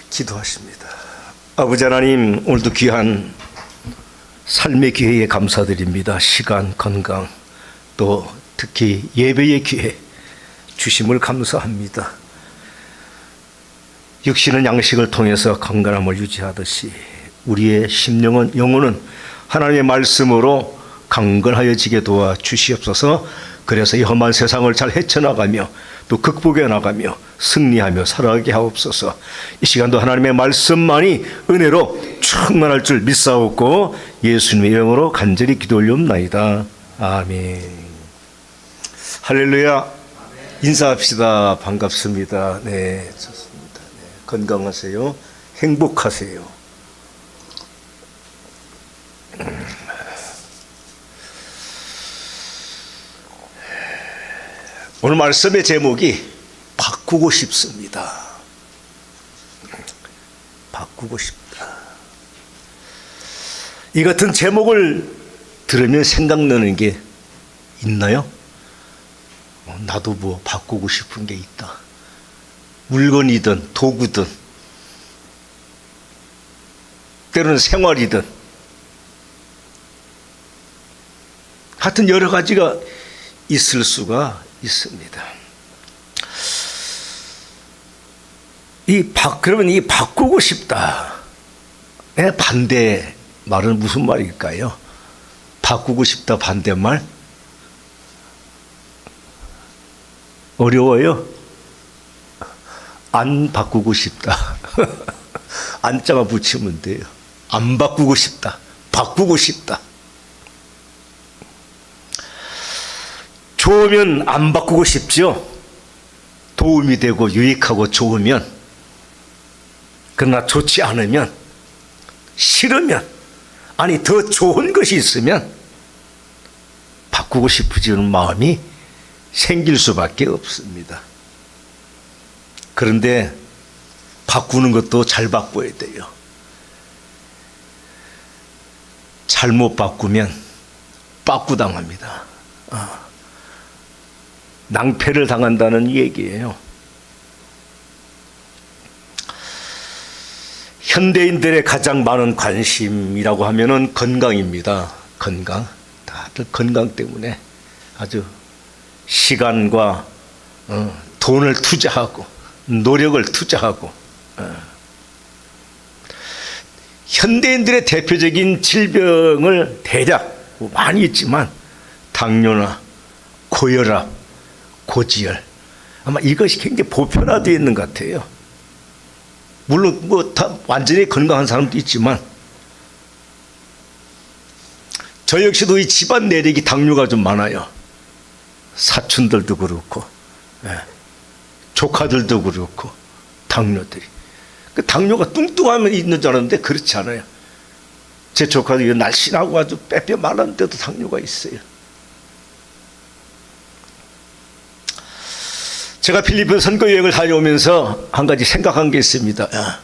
기도하십니다. 아버지 하나님, 오늘도 귀한 삶의 기회에 감사드립니다. 시간, 건강, 또 특히 예배의 기회 주심을 감사합니다. 육신은 양식을 통해서 건강함을 유지하듯이 우리의 심령은, 영혼은 하나님의 말씀으로 강건하여지게 도와 주시옵소서. 그래서 이 험한 세상을 잘 헤쳐나가며 또 극복해 나가며 승리하며 살아가게 하옵소서. 이 시간도 하나님의 말씀만이 은혜로 충만할 줄 믿사옵고 예수님의 이름으로 간절히 기도 올리옵나이다. 아멘. 할렐루야. 인사합시다. 반갑습니다. 네, 좋습니다. 네, 건강하세요. 행복하세요. 오늘 말씀의 제목이 바꾸고 싶습니다. 바꾸고 싶다. 이 같은 제목을 들으면 생각나는 게 있나요? 나도 뭐 바꾸고 싶은 게 있다. 물건이든 도구든 때로는 생활이든 하여튼 여러 가지가 있을 수가 있습니다. 그러면 이 바꾸고 싶다. 반대 말은 무슨 말일까요? 바꾸고 싶다 반대말? 어려워요? 안 바꾸고 싶다. 안자만 붙이면 돼요. 안 바꾸고 싶다. 바꾸고 싶다. 좋으면 안 바꾸고 싶죠. 도움이 되고 유익하고 좋으면. 그러나 좋지 않으면, 싫으면, 아니 더 좋은 것이 있으면 바꾸고 싶어지는 마음이 생길 수밖에 없습니다. 그런데 바꾸는 것도 잘 바꿔야 돼요. 잘못 바꾸면 빠꾸당합니다. 낭패를 당한다는 얘기예요. 현대인들의 가장 많은 관심이라고 하면은 건강입니다. 건강. 다들 건강 때문에 아주 시간과 돈을 투자하고 노력을 투자하고 현대인들의 대표적인 질병을 대략 많이 있지만 당뇨나 고혈압, 고지혈 아마 이것이 굉장히 보편화되어 있는 것 같아요. 물론 뭐 다 완전히 건강한 사람도 있지만 저 역시도 이 집안 내력이 당뇨가 좀 많아요. 사촌들도 그렇고 조카들도 그렇고 당뇨들이. 그 당뇨가 뚱뚱하면 있는 줄 알았는데 그렇지 않아요. 제 조카도 날씬하고 아주 빼빼 말랐는데도 당뇨가 있어요. 제가 필리핀 선교 여행을 다녀오면서 한 가지 생각한 게 있습니다.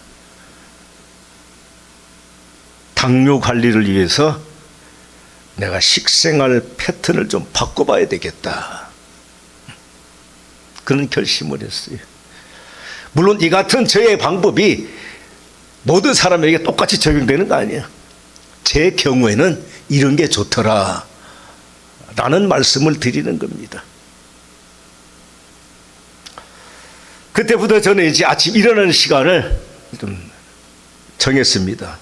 당뇨 관리를 위해서 내가 식생활 패턴을 좀 바꿔봐야 되겠다. 그런 결심을 했어요. 물론 이 같은 저의 방법이 모든 사람에게 똑같이 적용되는 거 아니에요. 제 경우에는 이런 게 좋더라 라는 말씀을 드리는 겁니다. 그때부터 저는 이제 아침 일어나는 시간을 좀 정했습니다.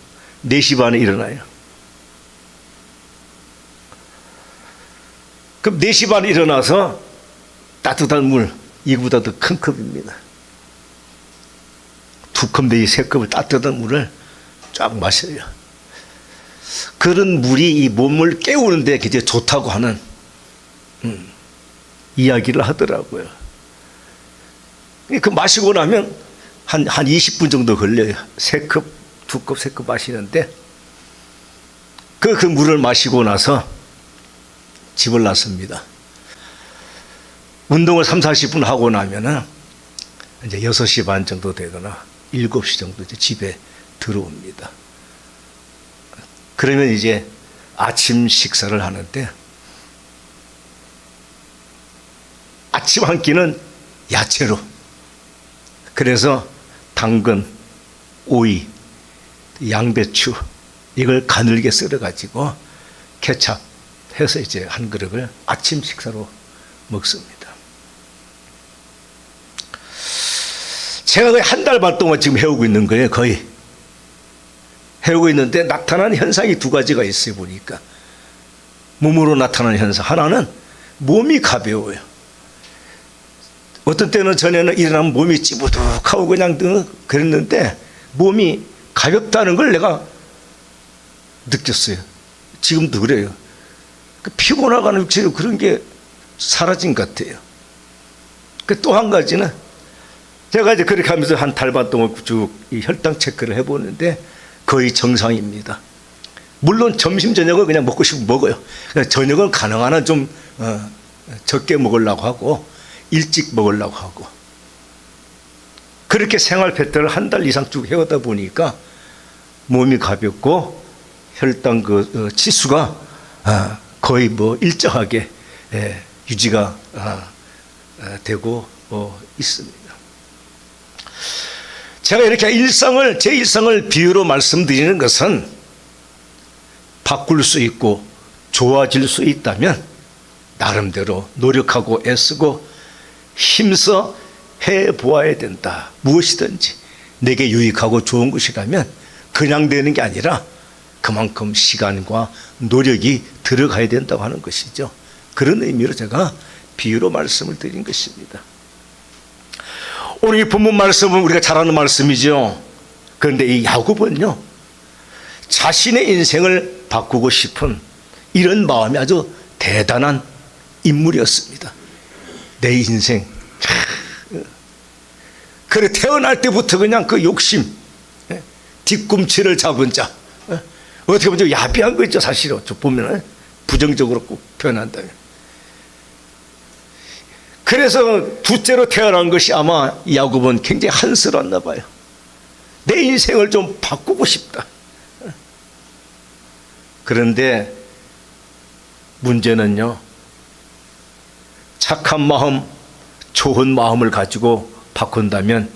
4시 반에 일어나요. 그럼 4시 반에 일어나서 따뜻한 물, 이거보다 더 큰 컵입니다. 2컵 내지 3컵을 따뜻한 물을 쫙 마셔요. 그런 물이 이 몸을 깨우는 데 굉장히 좋다고 하는 이야기를 하더라고요. 그 마시고 나면 한 20분 정도 걸려요. 3컵, 2컵, 3컵 마시는데 그 물을 마시고 나서 집을 나섭니다. 운동을 30-40분 하고 나면은 이제 6시 반 정도 되거나 7시 정도 이제 집에 들어옵니다. 그러면 이제 아침 식사를 하는데 아침 한 끼는 야채로, 그래서 당근, 오이, 양배추 이걸 가늘게 썰어가지고 케찹 해서 이제 한 그릇을 아침 식사로 먹습니다. 제가 거의 한 달 반 동안 지금 해오고 있는 거예요. 거의 해오고 있는데 나타나는 현상이 두 가지가 있어요. 보니까 몸으로 나타나는 현상, 하나는 몸이 가벼워요. 어떤 때는 전에는 일어나면 몸이 찌부둑하고 그냥 그랬는데 몸이 가볍다는 걸 내가 느꼈어요. 지금도 그래요. 피곤하거나 육체로 그런 게 사라진 것 같아요. 또 한 가지는 제가 이제 그렇게 하면서 한 달 반 동안 쭉 이 혈당 체크를 해보는데 거의 정상입니다. 물론 점심 저녁을 그냥 먹고 싶으면 먹어요. 그러니까 저녁은 가능한 한 좀 적게 먹으려고 하고 일찍 먹으려고 하고 그렇게 생활 패턴을 한 달 이상 쭉 해오다 보니까 몸이 가볍고 혈당 치수가 거의 뭐 일정하게 유지가 되고 있습니다. 제가 이렇게 제 일상을 비유로 말씀드리는 것은 바꿀 수 있고 좋아질 수 있다면 나름대로 노력하고 애쓰고 힘써 해보아야 된다. 무엇이든지 내게 유익하고 좋은 것이라면 그냥 되는 게 아니라 그만큼 시간과 노력이 들어가야 된다고 하는 것이죠. 그런 의미로 제가 비유로 말씀을 드린 것입니다. 오늘 이 본문 말씀은 우리가 잘 아는 말씀이죠. 그런데 이 야곱은요, 자신의 인생을 바꾸고 싶은 이런 마음이 아주 대단한 인물이었습니다. 내 인생. 그래, 태어날 때부터 그냥 그 욕심, 뒤꿈치를 잡은 자. 어떻게 보면 야비한 거 있죠, 사실은. 보면 부정적으로 꼭 표현한다면. 그래서 둘째로 태어난 것이 아마 야곱은 굉장히 한스러웠나 봐요. 내 인생을 좀 바꾸고 싶다. 그런데 문제는요, 착한 마음, 좋은 마음을 가지고 바꾼다면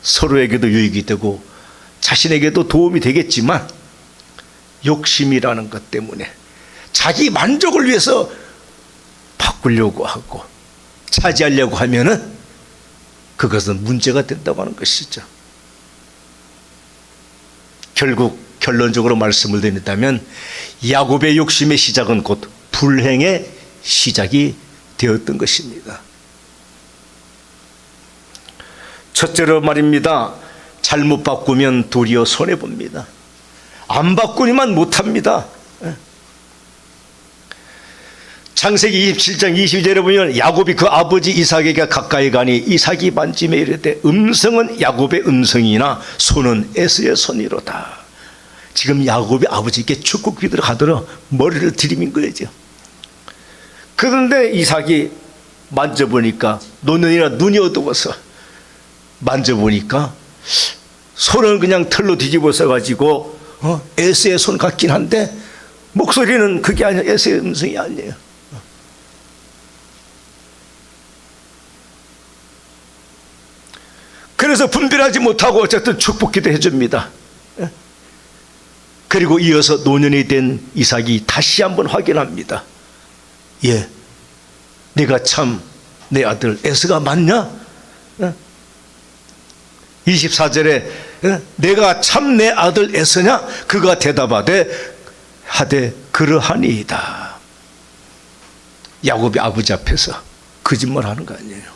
서로에게도 유익이 되고 자신에게도 도움이 되겠지만 욕심이라는 것 때문에 자기 만족을 위해서 바꾸려고 하고 차지하려고 하면은 그것은 문제가 된다고 하는 것이죠. 결국 결론적으로 말씀을 드린다면 야곱의 욕심의 시작은 곧 불행의 시작이 되었던 것입니다. 첫째로 말입니다. 잘못 바꾸면 도리어 손해봅니다. 안 바꾸니만 못합니다. 창세기 27장 22절에 보면 야곱이 그 아버지 이삭에게 가까이 가니 이삭이 만짐에 이르되 음성은 야곱의 음성이나 손은 에서의 손이로다. 지금 야곱이 아버지께 축복 기도를 하도록 머리를 들이민 거죠. 그런데 이삭이 만져보니까 노년이라 눈이 어두워서 만져보니까 손은 그냥 털로 뒤집어 써가지고 에서의 손 같긴 한데 목소리는 그게 아니라 에서의 음성이 아니에요. 그래서 분별하지 못하고 어쨌든 축복기도 해줍니다. 그리고 이어서 노년이 된 이삭이 다시 한번 확인합니다. 예, 네가 참 내 아들 에서가 맞냐? 24절에 내가 참 내 아들 에서냐? 그가 대답하되 하되 그러하니이다. 야곱이 아버지 앞에서 거짓말하는 거 아니에요.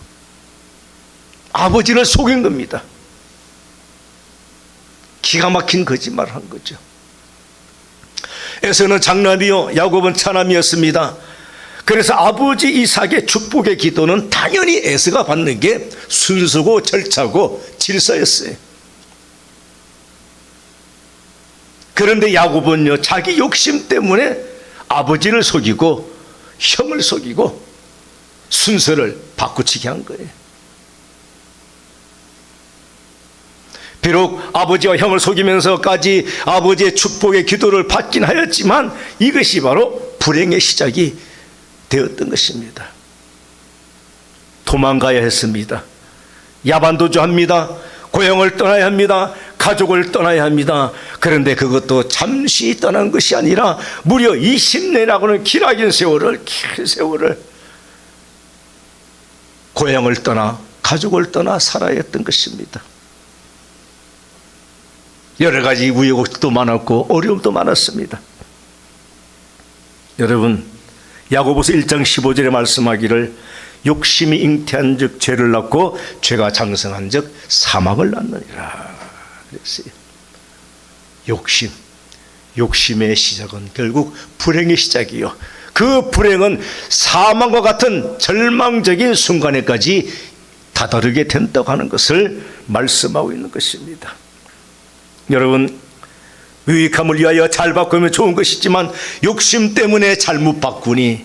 아버지를 속인 겁니다. 기가 막힌 거짓말을 한 거죠. 에서는 장남이요 야곱은 차남이었습니다. 그래서 아버지 이삭의 축복의 기도는 당연히 에서가 받는 게 순수고 절차고 질서였어요. 그런데 야곱은요 자기 욕심 때문에 아버지를 속이고 형을 속이고 순서를 바꾸치게 한 거예요. 비록 아버지와 형을 속이면서까지 아버지의 축복의 기도를 받긴 하였지만 이것이 바로 불행의 시작이 되었던 것입니다. 도망가야 했습니다. 야반도주합니다. 고향을 떠나야 합니다. 가족을 떠나야 합니다. 그런데 그것도 잠시 떠난 것이 아니라 무려 20년이라고는 긴 세월을 고향을 떠나 가족을 떠나 살아야 했던 것입니다. 여러 가지 우여곡절도 많았고 어려움도 많았습니다. 여러분, 야고보서 1장 15절에 말씀하기를 욕심이 잉태한 즉 죄를 낳고 죄가 장성한 즉 사망을 낳느니라 그랬어요. 욕심의 시작은 결국 불행의 시작이요, 그 불행은 사망과 같은 절망적인 순간에까지 다다르게 된다고 하는 것을 말씀하고 있는 것입니다. 여러분, 유익함을 위하여 잘 바꾸면 좋은 것이지만 욕심 때문에 잘못 바꾸니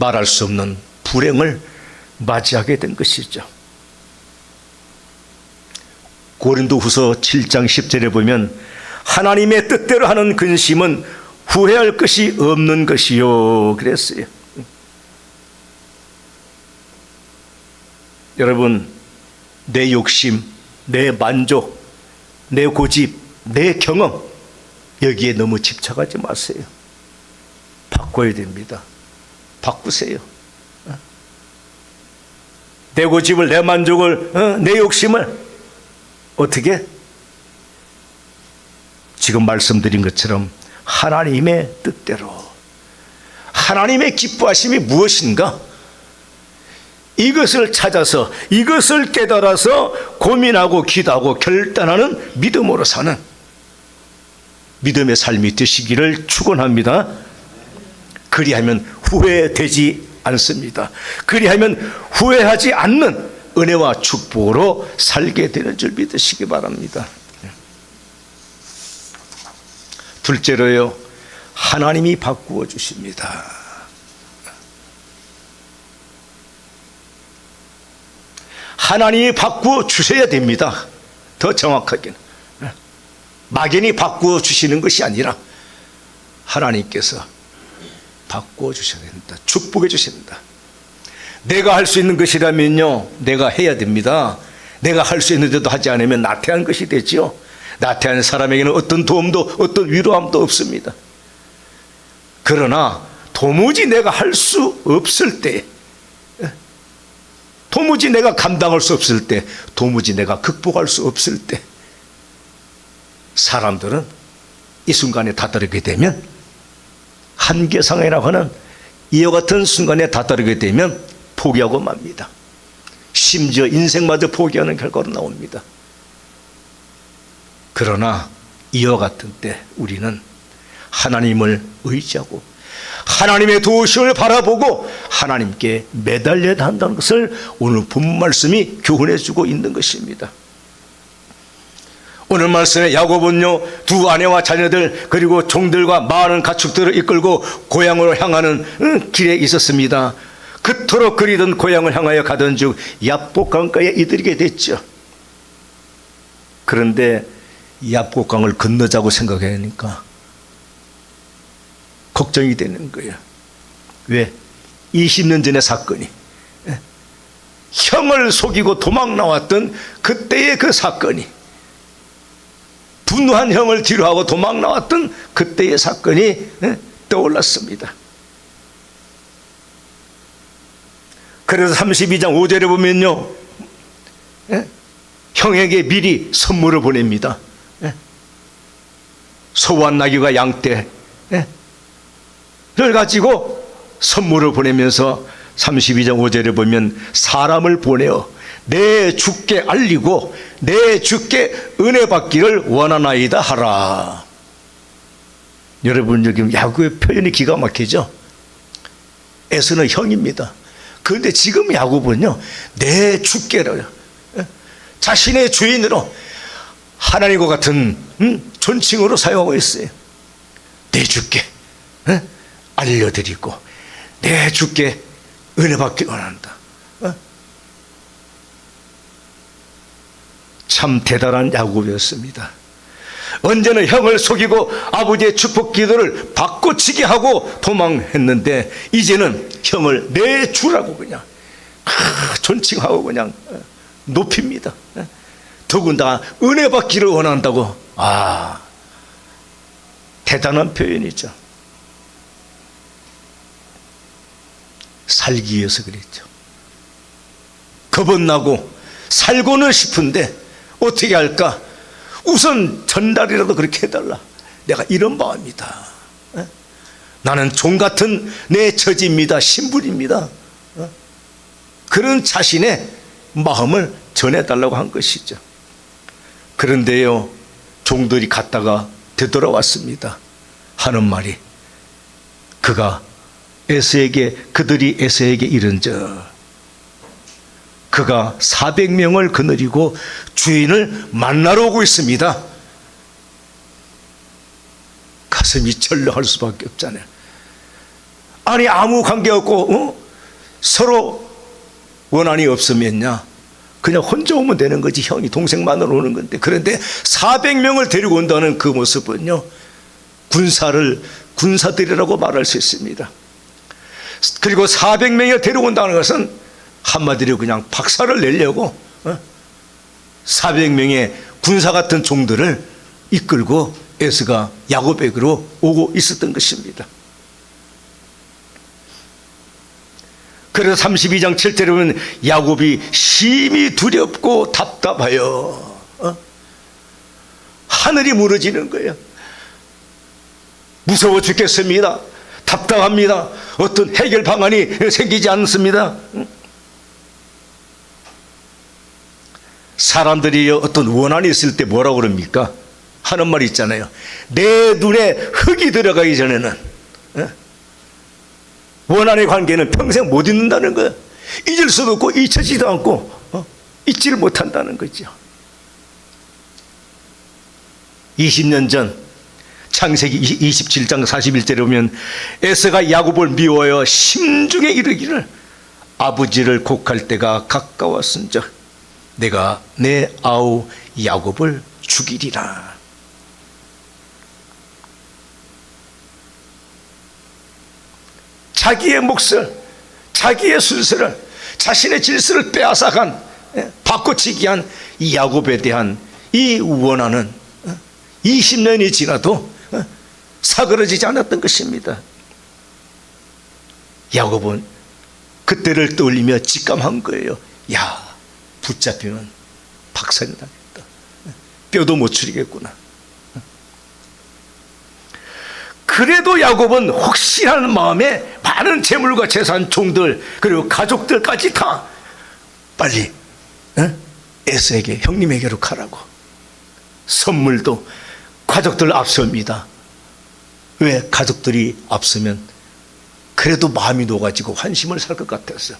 말할 수 없는 불행을 맞이하게 된 것이죠. 고린도후서 7장 10절에 보면 하나님의 뜻대로 하는 근심은 후회할 것이 없는 것이요 그랬어요. 여러분, 내 욕심, 내 만족, 내 고집, 내 경험, 여기에 너무 집착하지 마세요. 바꿔야 됩니다. 바꾸세요. 내 고집을, 내 만족을, 내 욕심을 어떻게? 지금 말씀드린 것처럼 하나님의 뜻대로, 하나님의 기뻐하심이 무엇인가? 이것을 찾아서, 이것을 깨달아서 고민하고 기도하고 결단하는 믿음으로 사는 믿음의 삶이 되시기를 축원합니다. 그리하면 후회되지 않습니다. 그리하면 후회하지 않는 은혜와 축복으로 살게 되는 줄 믿으시기 바랍니다. 둘째로요, 하나님이 바꾸어 주십니다. 하나님이 바꾸어 주셔야 됩니다. 더 정확하게는 막연히 바꾸어 주시는 것이 아니라 하나님께서 바꾸어 주셔야 된다. 축복해 주신다. 내가 할 수 있는 것이라면요, 내가 해야 됩니다. 내가 할 수 있는데도 하지 않으면 나태한 것이 되죠. 나태한 사람에게는 어떤 도움도 어떤 위로함도 없습니다. 그러나 도무지 내가 할 수 없을 때, 도무지 내가 감당할 수 없을 때, 도무지 내가 극복할 수 없을 때, 사람들은 이 순간에 다다르게 되면, 한계상이라고 하는 이와 같은 순간에 다다르게 되면 포기하고 맙니다. 심지어 인생마저 포기하는 결과로 나옵니다. 그러나 이와 같은 때 우리는 하나님을 의지하고 하나님의 도우심을 바라보고 하나님께 매달려야 한다는 것을 오늘 본 말씀이 교훈해 주고 있는 것입니다. 오늘 말씀에 야고보는요, 두 아내와 자녀들 그리고 종들과 많은 가축들을 이끌고 고향으로 향하는 길에 있었습니다. 그토록 그리던 고향을 향하여 가던 중 얍복강가에 이르게 됐죠. 그런데 얍복강을 건너자고 생각하니까 걱정이 되는 거예요. 왜? 20년 전의 사건이, 형을 속이고 도망 나왔던 그때의 그 사건이, 분노한 형을 뒤로하고 도망 나왔던 그때의 사건이 떠올랐습니다. 그래서 32장 5절에 보면요, 형에게 미리 선물을 보냅니다. 소와 나귀가 양떼를 가지고 선물을 보내면서 32장 5절에 보면 사람을 보내어 내 주께 알리고 내 주께 은혜 받기를 원하나이다 하라. 여러분, 여기 야구의 표현이 기가 막히죠. 에서는 형입니다. 그런데 지금 야구는요, 내 주께를 자신의 주인으로 하나님과 같은 존칭으로 사용하고 있어요. 내 주께 알려드리고 내 주께 은혜 받기 원한다. 참 대단한 야곱이었습니다. 언제는 형을 속이고 아버지의 축복 기도를 바꿔치기 하고 도망했는데 이제는 형을 내 주라고 그냥 존칭하고 그냥 높입니다. 더군다나 은혜 받기를 원한다고. 대단한 표현이죠. 살기 위해서 그랬죠. 겁은 나고 살고는 싶은데 어떻게 할까? 우선 전달이라도 그렇게 해달라. 내가 이런 마음이다. 나는 종 같은 내 처지입니다. 신분입니다. 그런 자신의 마음을 전해달라고 한 것이죠. 그런데요, 종들이 갔다가 되돌아왔습니다. 하는 말이, 그들이 에서에게 이른저 그가 400명을 거느리고 주인을 만나러 오고 있습니다. 가슴이 철렁할 수밖에 없잖아요. 아니, 아무 관계없고 서로 원한이 없으면야 그냥 혼자 오면 되는 거지. 형이 동생만으로 오는 건데. 그런데 400명을 데리고 온다는 그 모습은요, 군사들이라고 말할 수 있습니다. 그리고 400명을 데리고 온다는 것은 한마디로 그냥 박살을 내려고 400명의 군사 같은 종들을 이끌고 에서가 야곱에게로 오고 있었던 것입니다. 그래서 32장 7절에 보면 야곱이 심히 두렵고 답답하여 하늘이 무너지는 거예요. 무서워 죽겠습니다. 답답합니다. 어떤 해결 방안이 생기지 않습니다. 사람들이 어떤 원한이 있을 때 뭐라고 그럽니까? 하는 말이 있잖아요. 내 눈에 흙이 들어가기 전에는 원한의 관계는 평생 못 잊는다는 거예요. 잊을 수도 없고 잊혀지도 않고 잊지를 못한다는 거죠. 20년 전 창세기 27장 41절에 보면 에서가 야곱을 미워하여 심중에 이르기를 아버지를 곡할 때가 가까웠은즉 내가 내 아우 야곱을 죽이리라. 자기의 몫을, 자기의 순서를, 자신의 질서를 빼앗아간, 바꿔치기 한 이 야곱에 대한 이 원한은 20년이 지나도 사그러지지 않았던 것입니다. 야곱은 그때를 떠올리며 직감한 거예요. 야, 붙잡히면 박살이 나겠다. 뼈도 못 추리겠구나. 그래도 야곱은 혹시라는 마음에 많은 재물과 재산, 종들, 그리고 가족들까지 다 빨리 에서에게, 형님에게로 가라고. 선물도 가족들 앞섭니다. 왜? 가족들이 앞서면 그래도 마음이 녹아지고 환심을 살 것 같아서.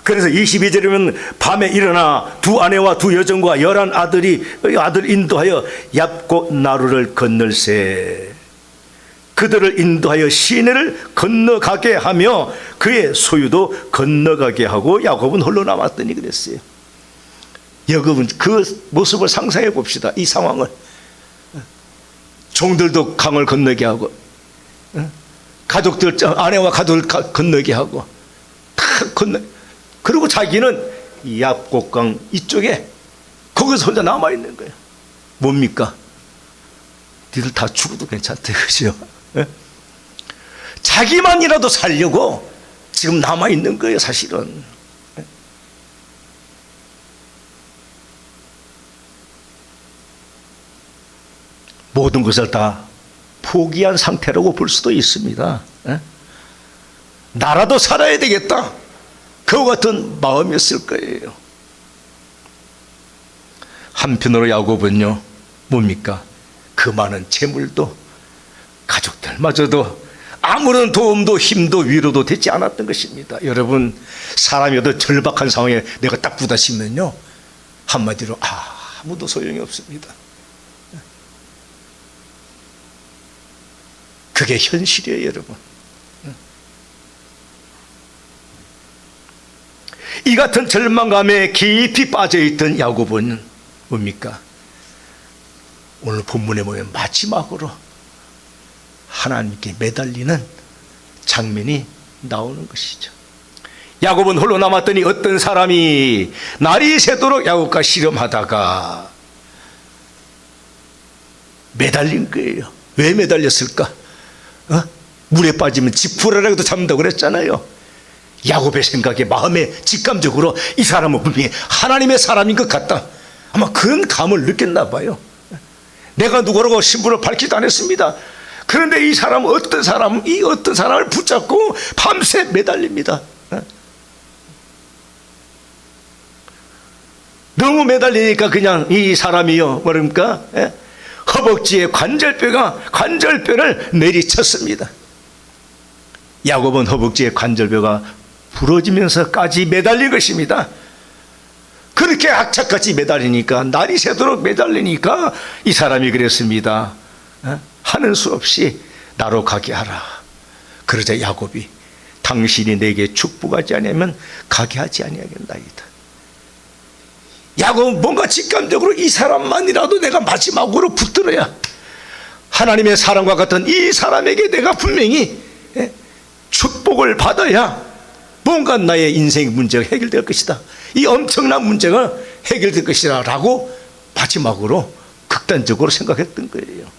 그래서 22절이면 밤에 일어나 두 아내와 두 여종과 11 아들 인도하여 얍꽃 나루를 건널세. 그들을 인도하여 시내를 건너가게 하며 그의 소유도 건너가게 하고 야곱은 홀로 남았더니 그랬어요. 여러분, 그 모습을 상상해 봅시다. 이 상황을. 종들도 강을 건너게 하고 가족들, 아내와 가족을 건너게 하고 다 건너. 그리고 자기는 이 얍꽃강 이쪽에 거기서 혼자 남아있는 거예요. 뭡니까? 니들 다 죽어도 괜찮대, 그죠? 자기만이라도 살려고 지금 남아있는 거예요, 사실은. 모든 것을 다 포기한 상태라고 볼 수도 있습니다. 나라도 살아야 되겠다. 그와 같은 마음이었을 거예요. 한편으로 야곱은요, 뭡니까? 그 많은 재물도 가족들마저도 아무런 도움도 힘도 위로도 되지 않았던 것입니다. 여러분, 사람이 어떤 절박한 상황에 내가 딱 부딪히면요, 한마디로 아무도 소용이 없습니다. 그게 현실이에요, 여러분. 이 같은 절망감에 깊이 빠져있던 야곱은 뭡니까? 오늘 본문에 보면 마지막으로 하나님께 매달리는 장면이 나오는 것이죠. 야곱은 홀로 남았더니 어떤 사람이 날이 새도록 야곱과 씨름하다가 매달린 거예요. 왜 매달렸을까? 물에 빠지면 지푸라기도 잡는다고 그랬잖아요. 야곱의 생각에, 마음에 직감적으로 이 사람은 분명히 하나님의 사람인 것 같다, 아마 그런 감을 느꼈나 봐요. 내가 누구라고 신분을 밝히지도 않았습니다. 그런데 이 사람은 어떤 사람을 붙잡고 밤새 매달립니다. 너무 매달리니까 그냥 이 사람이요, 뭐랍니까? 허벅지에 관절뼈를 내리쳤습니다. 야곱은 허벅지에 관절뼈가 부러지면서까지 매달린 것입니다. 그렇게 악착같이 매달리니까, 날이 새도록 매달리니까 이 사람이 그랬습니다. 하는 수 없이 나로 가게 하라. 그러자 야곱이 당신이 내게 축복하지 아니하면 가게 하지 아니하겠나이다. 야곱은 뭔가 직감적으로 이 사람만이라도 내가 마지막으로 붙들어야, 하나님의 사람과 같은 이 사람에게 내가 분명히 축복을 받아야 뭔가 나의 인생 문제가 해결될 것이다, 이 엄청난 문제가 해결될 것이다 라고 마지막으로 극단적으로 생각했던 거예요.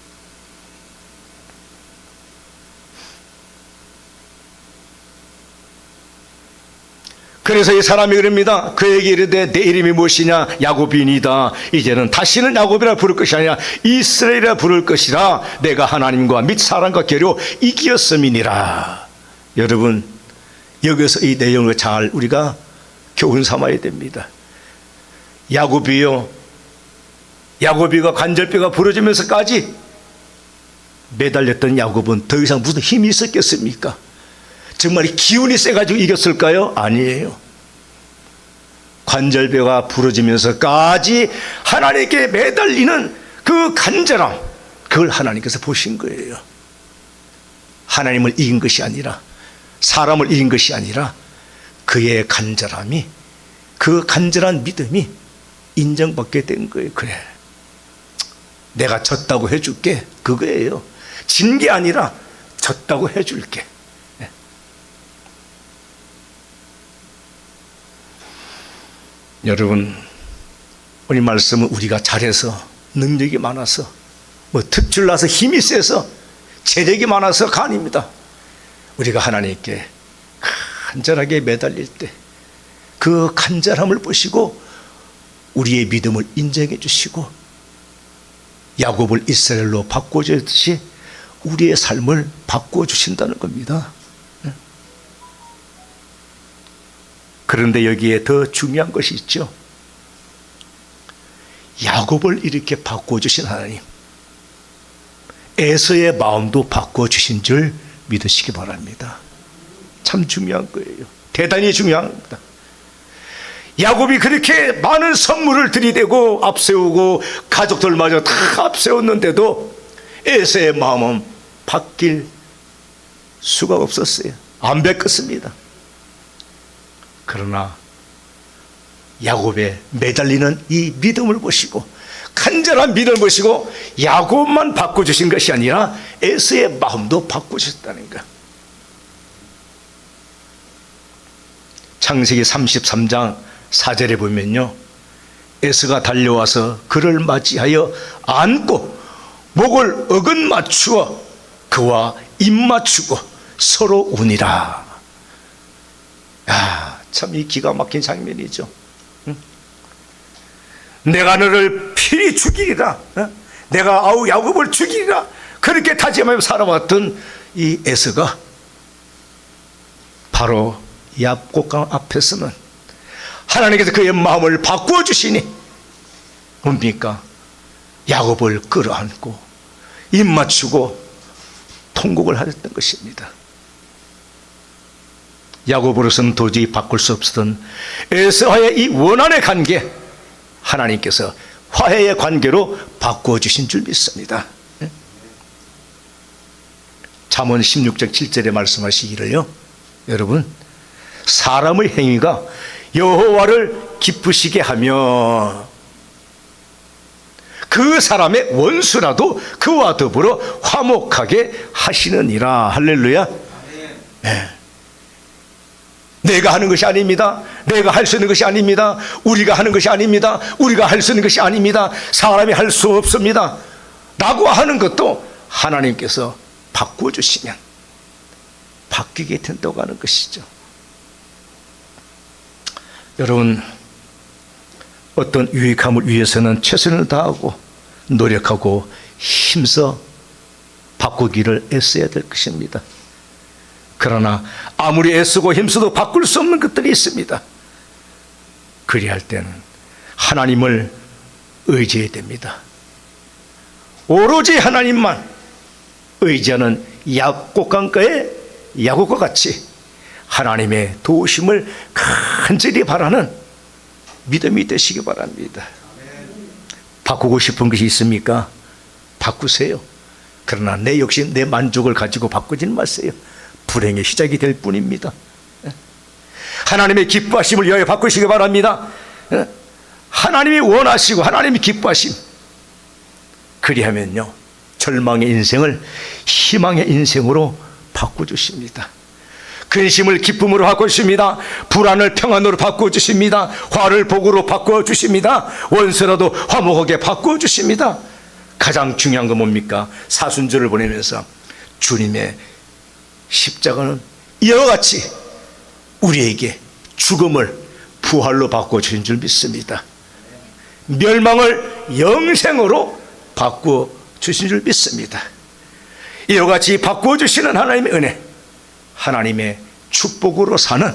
그래서 이 사람이 그럽니다. 그에게 이르되 내 이름이 무엇이냐? 야곱이니이다. 이제는 다시는 야곱이라 부를 것이 아니라 이스라엘이라 부를 것이라. 내가 하나님과 및 사람과 겨루 이기었음이니라. 여러분, 여기서 이 내용을 잘 우리가 교훈 삼아야 됩니다. 야곱이가 관절뼈가 부러지면서까지 매달렸던 야곱은 더 이상 무슨 힘이 있었겠습니까? 정말 기운이 세가지고 이겼을까요? 아니에요. 관절뼈가 부러지면서까지 하나님께 매달리는 그 간절함, 그걸 하나님께서 보신 거예요. 하나님을 이긴 것이 아니라, 사람을 이긴 것이 아니라 그의 간절함이, 그 간절한 믿음이 인정받게 된 거예요. 그래, 내가 졌다고 해줄게, 그거예요. 진 게 아니라 졌다고 해줄게. 여러분, 우리 말씀은 우리가 잘해서, 능력이 많아서, 특출나서, 힘이 세서, 재력이 많아서가 아닙니다. 우리가 하나님께 간절하게 매달릴 때 그 간절함을 보시고 우리의 믿음을 인정해 주시고 야곱을 이스라엘로 바꿔주듯이 우리의 삶을 바꿔주신다는 겁니다. 그런데 여기에 더 중요한 것이 있죠. 야곱을 이렇게 바꿔주신 하나님, 에서의 마음도 바꿔주신 줄 믿으시기 바랍니다. 참 중요한 거예요. 대단히 중요한 겁니다. 야곱이 그렇게 많은 선물을 들이대고 앞세우고 가족들마저 다 앞세웠는데도 에서의 마음은 바뀔 수가 없었어요. 안 바뀌었습니다. 그러나 야곱의 매달리는 이 믿음을 보시고, 간절한 믿음을 보시고 야곱만 바꿔주신 것이 아니라 에서의 마음도 바꾸셨다는 것. 창세기 33장 4절에 보면요, 에서가 달려와서 그를 맞이하여 안고 목을 어긋 맞추어 그와 입 맞추고 서로 우니라. 참 이 기가 막힌 장면이죠. 내가 너를 필히 죽이리라, 내가 야곱을 죽이리라, 그렇게 다짐하며 살아왔던 이 에서가 바로 야곱강 앞에서는 하나님께서 그의 마음을 바꾸어 주시니 뭡니까? 야곱을 끌어안고 입 맞추고 통곡을 하셨던 것입니다. 야곱으로서는 도저히 바꿀 수 없었던 에서와의 이 원한의 관계, 하나님께서 화해의 관계로 바꾸어 주신 줄 믿습니다. 잠언 16장 7절에 말씀하시기를요, 여러분, 사람의 행위가 여호와를 기쁘시게 하며 그 사람의 원수라도 그와 더불어 화목하게 하시느니라. 할렐루야. 네. 내가 하는 것이 아닙니다. 내가 할 수 있는 것이 아닙니다. 우리가 하는 것이 아닙니다. 우리가 할 수 있는 것이 아닙니다. 사람이 할 수 없습니다. 라고 하는 것도 하나님께서 바꾸어 주시면 바뀌게 된다고 하는 것이죠. 여러분, 어떤 유익함을 위해서는 최선을 다하고 노력하고 힘써 바꾸기를 애써야 될 것입니다. 그러나 아무리 애쓰고 힘써도 바꿀 수 없는 것들이 있습니다. 그리할 때는 하나님을 의지해야 됩니다. 오로지 하나님만 의지하는 약곡강가의 야곱과 같이 하나님의 도우심을 간절히 바라는 믿음이 되시기 바랍니다. 바꾸고 싶은 것이 있습니까? 바꾸세요. 그러나 내 욕심, 내 만족을 가지고 바꾸지는 마세요. 불행의 시작이 될 뿐입니다. 하나님의 기뻐하심을 위하여 바꾸시기 바랍니다. 하나님이 원하시고 하나님이 기뻐하심, 그리하면요 절망의 인생을 희망의 인생으로 바꿔주십니다. 근심을 기쁨으로 바꿔주십니다. 불안을 평안으로 바꿔주십니다. 화를 복으로 바꿔주십니다. 원수라도 화목하게 바꿔주십니다. 가장 중요한 건 뭡니까? 사순절을 보내면서 주님의 십자가는 이와 같이 우리에게 죽음을 부활로 바꿔주신 줄 믿습니다. 멸망을 영생으로 바꿔주신 줄 믿습니다. 이와 같이 바꿔주시는 하나님의 은혜, 하나님의 축복으로 사는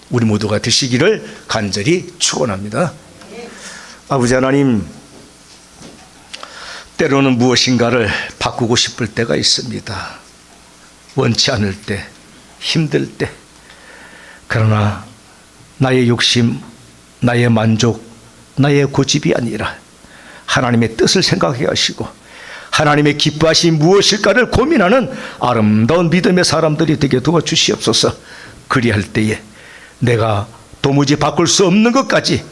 우리 모두가 되시기를 간절히 축원합니다. 아버지 하나님, 때로는 무엇인가를 바꾸고 싶을 때가 있습니다. 원치 않을 때, 힘들 때. 그러나 나의 욕심, 나의 만족, 나의 고집이 아니라 하나님의 뜻을 생각해 하시고 하나님의 기뻐하심이 무엇일까를 고민하는 아름다운 믿음의 사람들이 되게 도와주시옵소서. 그리할 때에 내가 도무지 바꿀 수 없는 것까지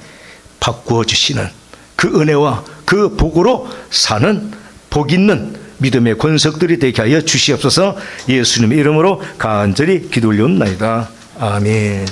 바꾸어 주시는 그 은혜와 그 복으로 사는 복 있는 믿음의 권석들이 되게 하여 주시옵소서. 예수님의 이름으로 간절히 기도 올리옵나이다. 아멘.